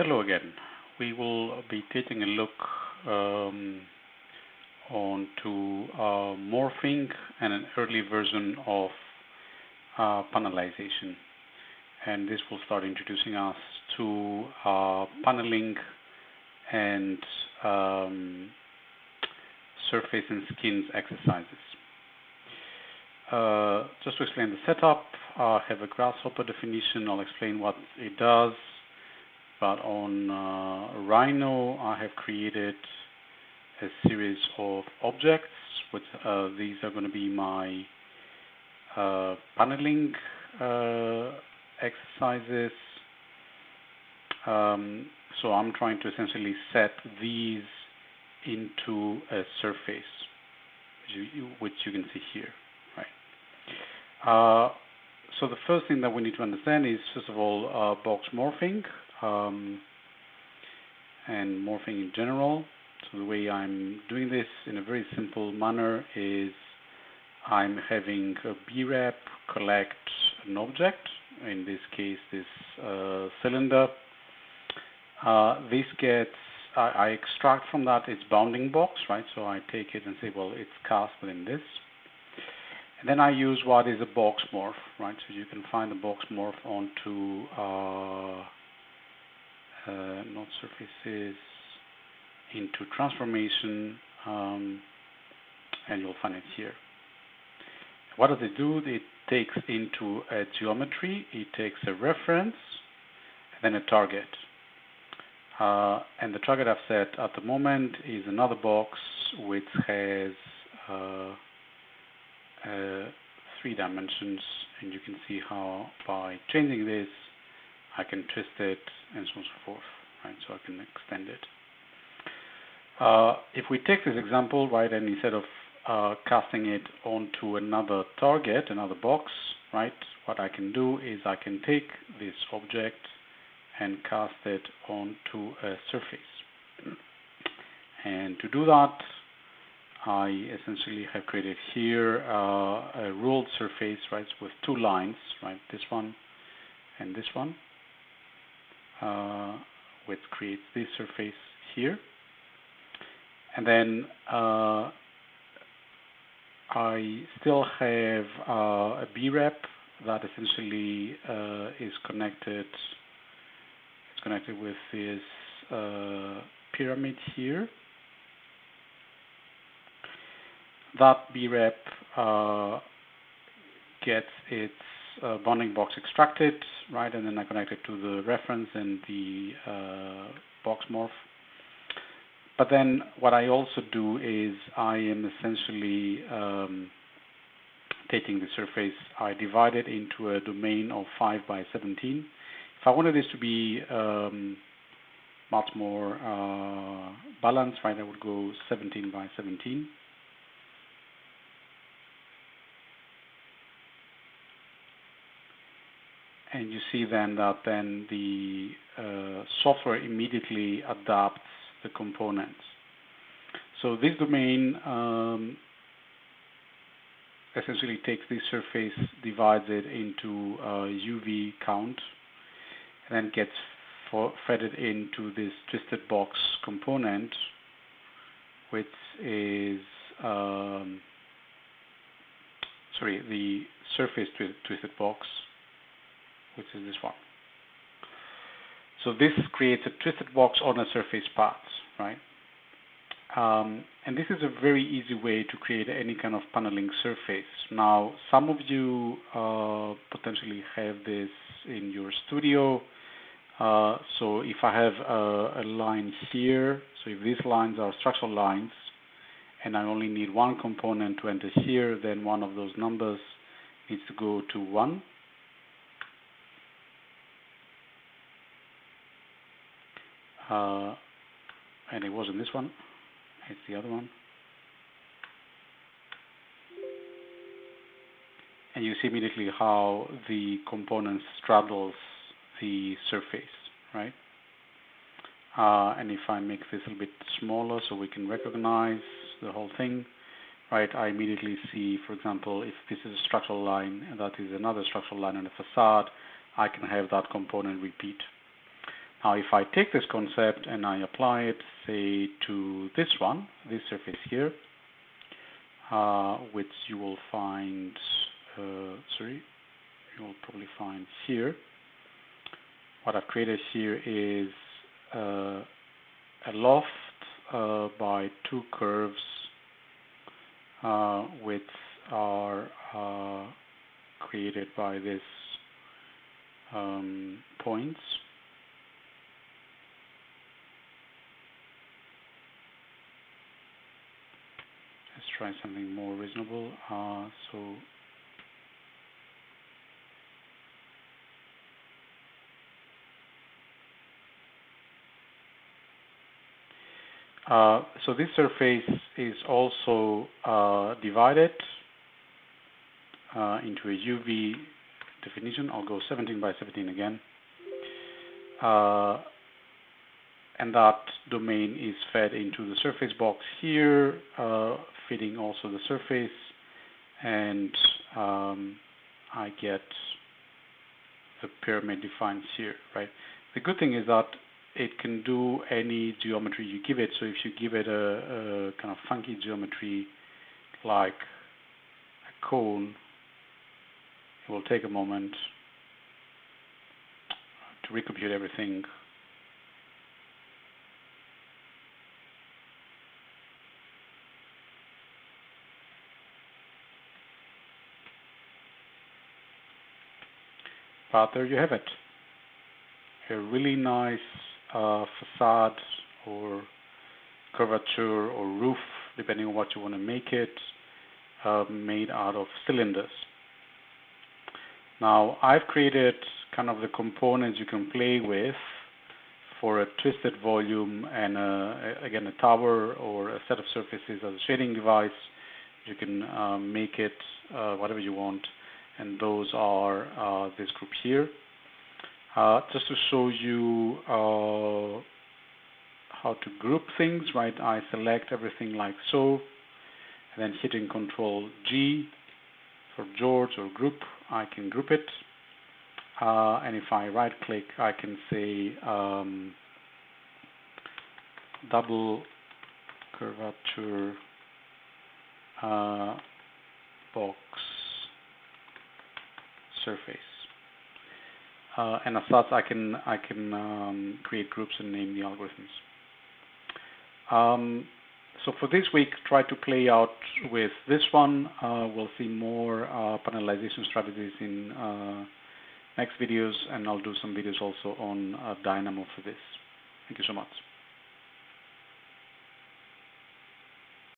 Hello again. We will be taking a look onto morphing and an early version of panelization. And this will start introducing us to paneling and surface and skins exercises. Just to explain the setup, I have a Grasshopper definition. I'll explain what it does. But on Rhino, I have created a series of objects. With these are going to be my paneling exercises. So I'm trying to essentially set these into a surface, which you can see here, right? So the first thing that we need to understand is, first of all, box morphing and morphing in general. So the way I'm doing this in a very simple manner is I'm having a BREP collect an object, in this case this cylinder. This gets, I extract from that its bounding box, right? So I take it and say, well, it's cast within this. And then I use what is a box morph, right? So you can find the box morph onto not surfaces, into transformation, and you'll find it here. What does it do? It takes into a geometry, it takes a reference, and then a target. And the target I've set at the moment is another box which has 3 dimensions, and you can see how by changing this I can twist it and so on and so forth, right? So I can extend it. If we take this example, right, and instead of casting it onto another target, another box, right, what I can do is I can take this object and cast it onto a surface. And to do that, I essentially have created here a ruled surface, right, with 2 lines, right, this one and this one, which creates this surface here. And then I still have a BREP that essentially is connected. It's connected with this pyramid here. That BREP gets its bounding box extracted, right, and then I connect it to the reference and the box morph. But then what I also do is I am essentially taking the surface, I divide it into a domain of 5 by 17. If I wanted this to be much more balanced, right, I would go 17 by 17. And you see then that then the software immediately adapts the components. So this domain essentially takes this surface, divides it into UV count, and then gets fed it into this twisted box component, which is the surface twisted box, which is this one. So this creates a twisted box on a surface path, right? And this is a very easy way to create any kind of paneling surface. Now, some of you potentially have this in your studio. So if I have a line here, so if these lines are structural lines, and I only need one component to enter here, then one of those numbers needs to go to 1. And it wasn't this one, it's the other one. And you see immediately how the component straddles the surface, right? And if I make this a little bit smaller so we can recognize the whole thing, right, I immediately see, for example, if this is a structural line and that is another structural line on the facade, I can have that component repeat. Now, if I take this concept and I apply it, say, to this one, this surface here, which you will find, you will probably find here. What I've created here is a loft by two curves, which are created by this points. Let's try something more reasonable. So this surface is also divided into a UV definition. I'll go 17 by 17 again. And that domain is fed into the surface box here, feeding also the surface, and I get the pyramid defined here, right? The good thing is that it can do any geometry you give it. So if you give it a kind of funky geometry like a cone, it will take a moment to recompute everything. But there you have it. A really nice facade or curvature or roof, depending on what you want to make it, made out of cylinders. Now, I've created kind of the components you can play with for a twisted volume and again a tower or a set of surfaces as a shading device. You can make it whatever you want, and those are this group here. Just to show you how to group things, right? I select everything like so, and then hitting Control G for George or group, I can group it. And if I right click, I can say double curvature box surface. And as such, I can create groups and name the algorithms. So for this week, try to play out with this one. We'll see more panelization strategies in next videos, and I'll do some videos also on Dynamo for this. Thank you so much.